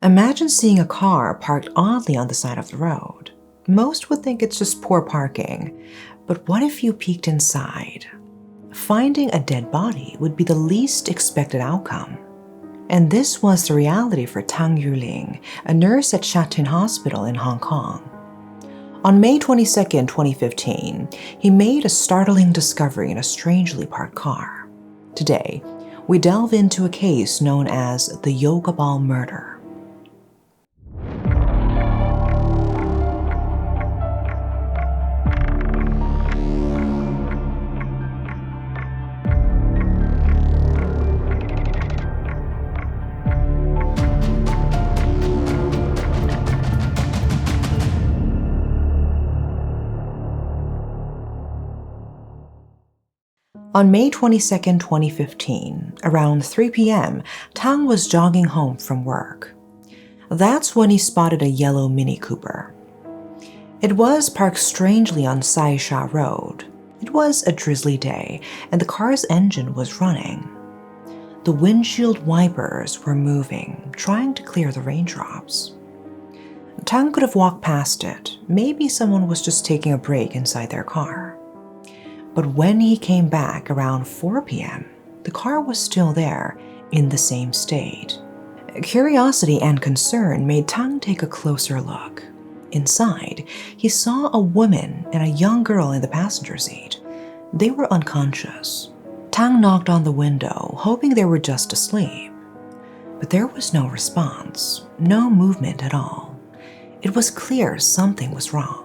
Imagine seeing a car parked oddly on the side of the road. Most would think it's just poor parking, but what if you peeked inside? Finding a dead body would be the least expected outcome. And this was the reality for Tang Yuling, a nurse at Sha Tin Hospital in Hong Kong. On May 22, 2015, he made a startling discovery in a strangely parked car. Today, we delve into a case known as the Yoga Ball murder. On May 22, 2015, around 3 p.m., Tang was jogging home from work. That's when he spotted a yellow Mini Cooper. It was parked strangely on Sai Sha Road. It was a drizzly day, and the car's engine was running. The windshield wipers were moving, trying to clear the raindrops. Tang could have walked past it. Maybe someone was just taking a break inside their car. But when he came back around 4 p.m., the car was still there, in the same state. Curiosity and concern made Tang take a closer look. Inside, he saw a woman and a young girl in the passenger seat. They were unconscious. Tang knocked on the window, hoping they were just asleep. But there was no response, no movement at all. It was clear something was wrong.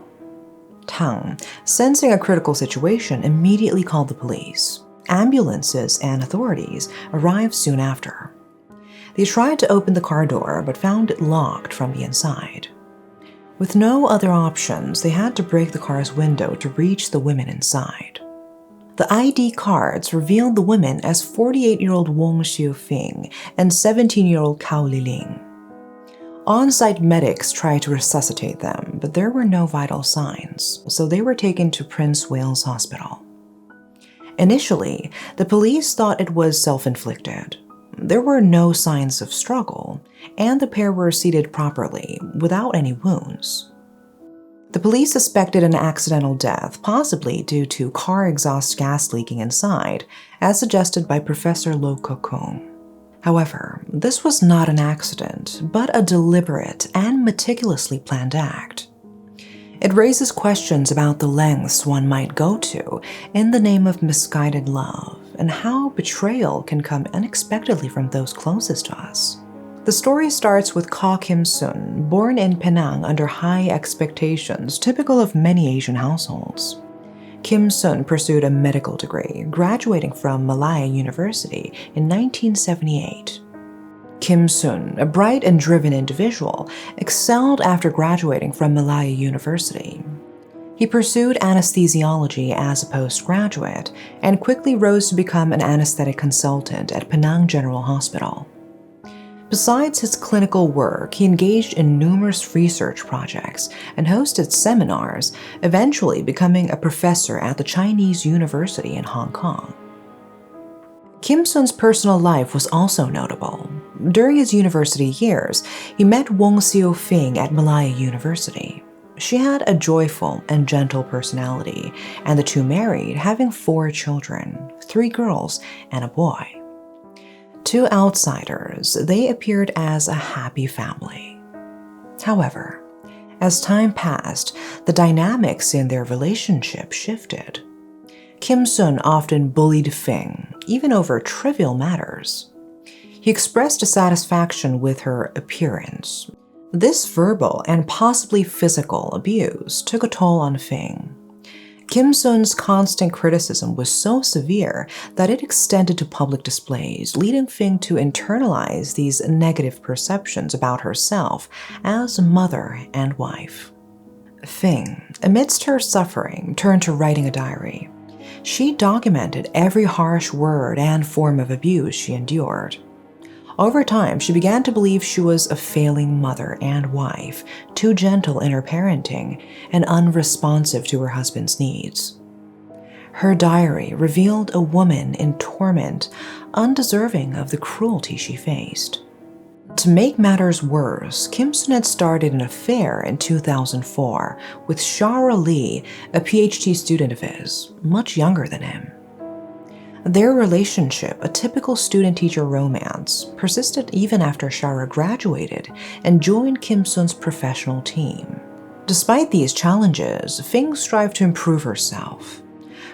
Tang, sensing a critical situation, immediately called the police. Ambulances and authorities arrived soon after. They tried to open the car door but found it locked from the inside. With no other options, they had to break the car's window to reach the women inside. The ID cards revealed the women as 48-year-old Wong Xiufing and 17-year-old Cao Liling. On-site medics tried to resuscitate them, but there were no vital signs, so they were taken to Prince Wales Hospital. Initially, the police thought it was self-inflicted. There were no signs of struggle, and the pair were seated properly, without any wounds. The police suspected an accidental death, possibly due to car exhaust gas leaking inside, as suggested by Professor Lo Kok-kung. However, this was not an accident, but a deliberate and meticulously planned act. It raises questions about the lengths one might go to in the name of misguided love, and how betrayal can come unexpectedly from those closest to us. The story starts with Ka Kim-sun, born in Penang under high expectations typical of many Asian households. Kim-sun pursued a medical degree, graduating from Malaya University in 1978. Kim-sun, a bright and driven individual, excelled after graduating from Malaya University. He pursued anesthesiology as a postgraduate and quickly rose to become an anesthetic consultant at Penang General Hospital. Besides his clinical work, he engaged in numerous research projects and hosted seminars, eventually becoming a professor at the Chinese University in Hong Kong. Kim-sun's personal life was also notable. During his university years, he met Wong Xiufing at Malaya University. She had a joyful and gentle personality, and the two married, having 4 children, 3 girls and a boy. To outsiders, they appeared as a happy family. However, as time passed, the dynamics in their relationship shifted. Kim-sun often bullied Fing, even over trivial matters. He expressed dissatisfaction with her appearance. This verbal and possibly physical abuse took a toll on Fing. Kim-sun's constant criticism was so severe that it extended to public displays, leading Fing to internalize these negative perceptions about herself as a mother and wife. Fing, amidst her suffering, turned to writing a diary. She documented every harsh word and form of abuse she endured. Over time, she began to believe she was a failing mother and wife, too gentle in her parenting and unresponsive to her husband's needs. Her diary revealed a woman in torment, undeserving of the cruelty she faced. To make matters worse, Kim Sun had started an affair in 2004 with Shara Lee, a PhD student of his, much younger than him. Their relationship, a typical student-teacher romance, persisted even after Shara graduated and joined Kim Sun's professional team. Despite these challenges, Fing strived to improve herself.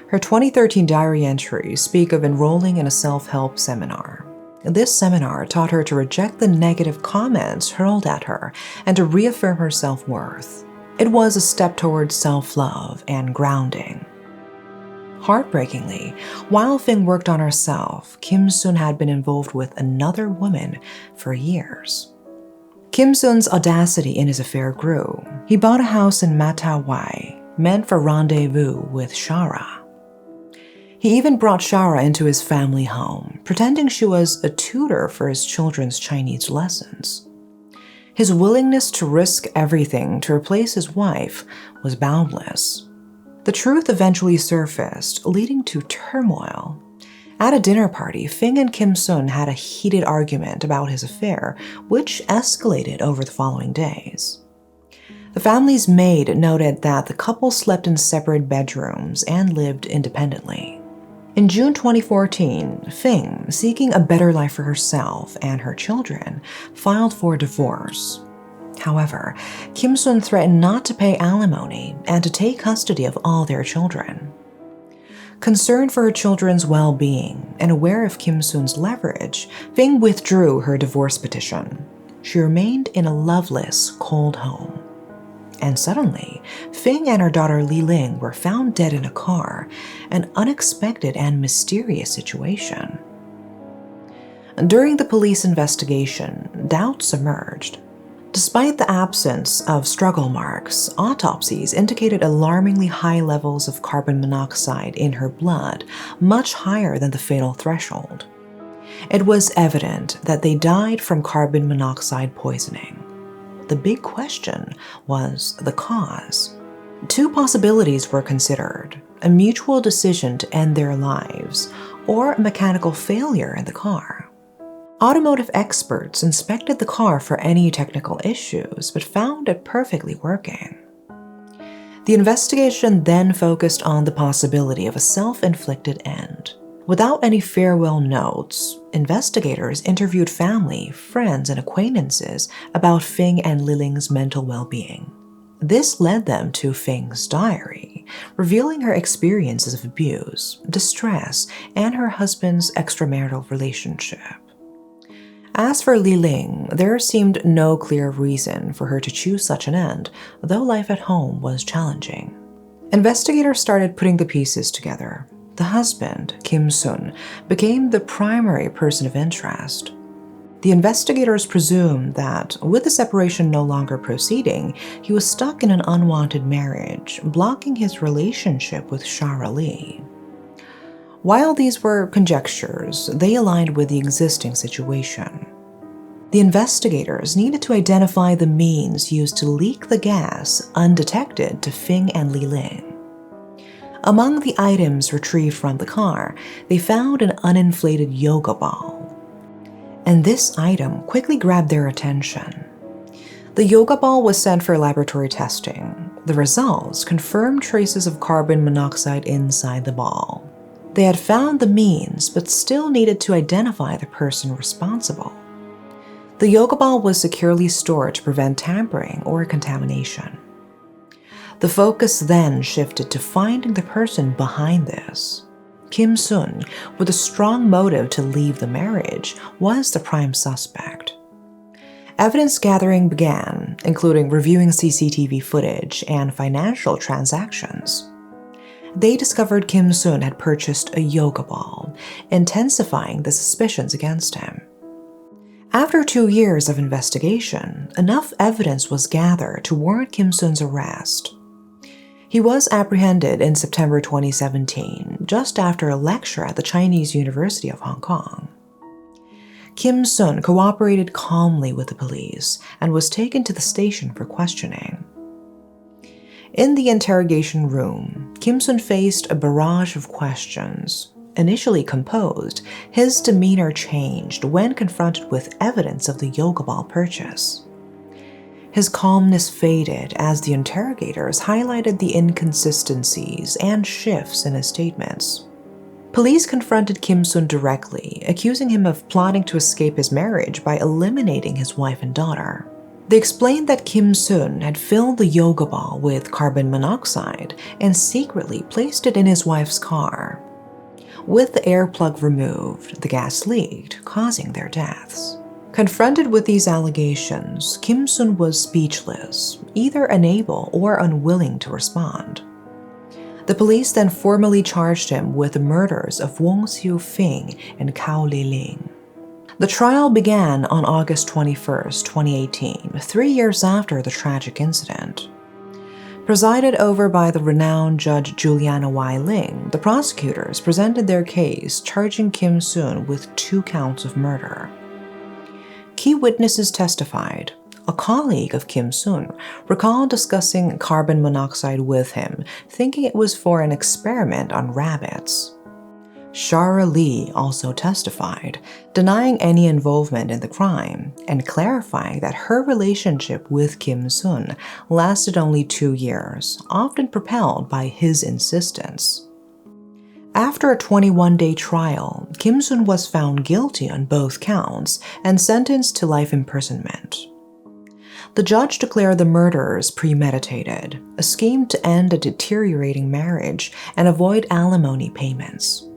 Her 2013 diary entries speak of enrolling in a self-help seminar. This seminar taught her to reject the negative comments hurled at her and to reaffirm her self-worth. It was a step towards self-love and grounding. Heartbreakingly, while Fing worked on herself, Kim Sun had been involved with another woman for years. Kim Sun's audacity in his affair grew. He bought a house in Matawai, meant for rendezvous with Shara. He even brought Shara into his family home, pretending she was a tutor for his children's Chinese lessons. His willingness to risk everything to replace his wife was boundless. The truth eventually surfaced, leading to turmoil. At a dinner party, Fing and Kim Sun had a heated argument about his affair, which escalated over the following days. The family's maid noted that the couple slept in separate bedrooms and lived independently. In June 2014, Fing, seeking a better life for herself and her children, filed for divorce. However, Kim Sun threatened not to pay alimony and to take custody of all their children. Concerned for her children's well-being and aware of Kim Sun's leverage, Fing withdrew her divorce petition. She remained in a loveless, cold home. And suddenly, Fing and her daughter Li Ling were found dead in a car, an unexpected and mysterious situation. During the police investigation, doubts emerged. Despite the absence of struggle marks, autopsies indicated alarmingly high levels of carbon monoxide in her blood, much higher than the fatal threshold. It was evident that they died from carbon monoxide poisoning. The big question was the cause. Two possibilities were considered: a mutual decision to end their lives, or a mechanical failure in the car. Automotive experts inspected the car for any technical issues, but found it perfectly working. The investigation then focused on the possibility of a self-inflicted end. Without any farewell notes, investigators interviewed family, friends, and acquaintances about Fing and Li Ling's mental well-being. This led them to Fing's diary, revealing her experiences of abuse, distress, and her husband's extramarital relationship. As for Li Ling, there seemed no clear reason for her to choose such an end, though life at home was challenging. Investigators started putting the pieces together. The husband, Kim Sun, became the primary person of interest. The investigators presumed that, with the separation no longer proceeding, he was stuck in an unwanted marriage, blocking his relationship with Shara Lee. While these were conjectures, they aligned with the existing situation. The investigators needed to identify the means used to leak the gas undetected to Fing and Li Ling. Among the items retrieved from the car, they found an uninflated yoga ball. And this item quickly grabbed their attention. The yoga ball was sent for laboratory testing. The results confirmed traces of carbon monoxide inside the ball. They had found the means, but still needed to identify the person responsible. The yoga ball was securely stored to prevent tampering or contamination. The focus then shifted to finding the person behind this. Kim Sun, with a strong motive to leave the marriage, was the prime suspect. Evidence gathering began, including reviewing CCTV footage and financial transactions. They discovered Kim Sun had purchased a yoga ball, intensifying the suspicions against him. After 2 years of investigation, enough evidence was gathered to warrant Kim Sun's arrest. He was apprehended in September 2017, just after a lecture at the Chinese University of Hong Kong. Kim Sun cooperated calmly with the police and was taken to the station for questioning. In the interrogation room, Kim Sun faced a barrage of questions. Initially composed, his demeanor changed when confronted with evidence of the yoga ball purchase. His calmness faded as the interrogators highlighted the inconsistencies and shifts in his statements. Police confronted Kim Sun directly, accusing him of plotting to escape his marriage by eliminating his wife and daughter. They explained that Kim Sun had filled the yoga ball with carbon monoxide and secretly placed it in his wife's car. With the air plug removed, the gas leaked, causing their deaths. Confronted with these allegations, Kim Sun was speechless, either unable or unwilling to respond. The police then formally charged him with the murders of Wong Xiu Fing and Cao Liling. The trial began on August 21, 2018, 3 years after the tragic incident. Presided over by the renowned Judge Juliana Y. Ling, the prosecutors presented their case charging Kim Sun with 2 counts of murder. Key witnesses testified. A colleague of Kim Sun recalled discussing carbon monoxide with him, thinking it was for an experiment on rabbits. Shara Lee also testified, denying any involvement in the crime and clarifying that her relationship with Kim Sun lasted only 2 years, often propelled by his insistence. After a 21-day trial, Kim Sun was found guilty on both counts and sentenced to life imprisonment. The judge declared the murders premeditated, a scheme to end a deteriorating marriage and avoid alimony payments.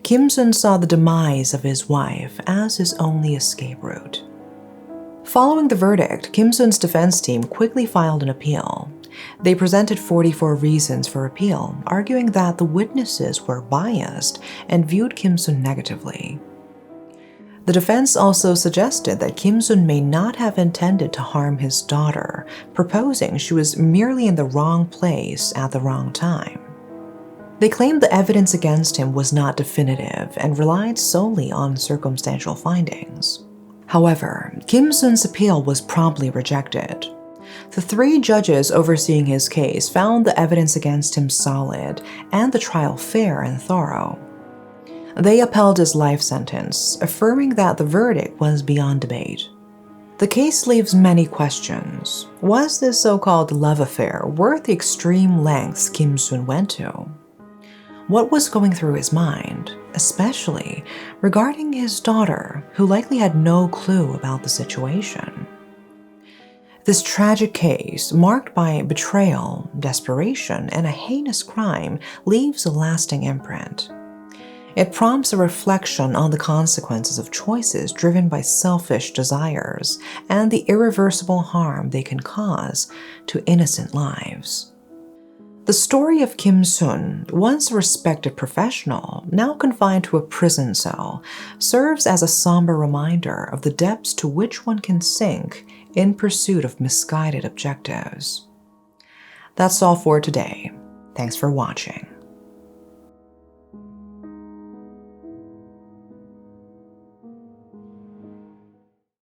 Kim Sun saw the demise of his wife as his only escape route. Following the verdict, Kim Sun's defense team quickly filed an appeal. They presented 44 reasons for appeal, arguing that the witnesses were biased and viewed Kim Sun negatively. The defense also suggested that Kim Sun may not have intended to harm his daughter, proposing she was merely in the wrong place at the wrong time. They claimed the evidence against him was not definitive and relied solely on circumstantial findings. However, Kim Sun's appeal was promptly rejected. The 3 judges overseeing his case found the evidence against him solid and the trial fair and thorough. They upheld his life sentence, affirming that the verdict was beyond debate. The case leaves many questions. Was this so-called love affair worth the extreme lengths Kim Sun went to? What was going through his mind, especially regarding his daughter, who likely had no clue about the situation? This tragic case, marked by betrayal, desperation, and a heinous crime, leaves a lasting imprint. It prompts a reflection on the consequences of choices driven by selfish desires and the irreversible harm they can cause to innocent lives. The story of Kim Sun, once a respected professional, now confined to a prison cell, serves as a somber reminder of the depths to which one can sink in pursuit of misguided objectives. That's all for today. Thanks for watching.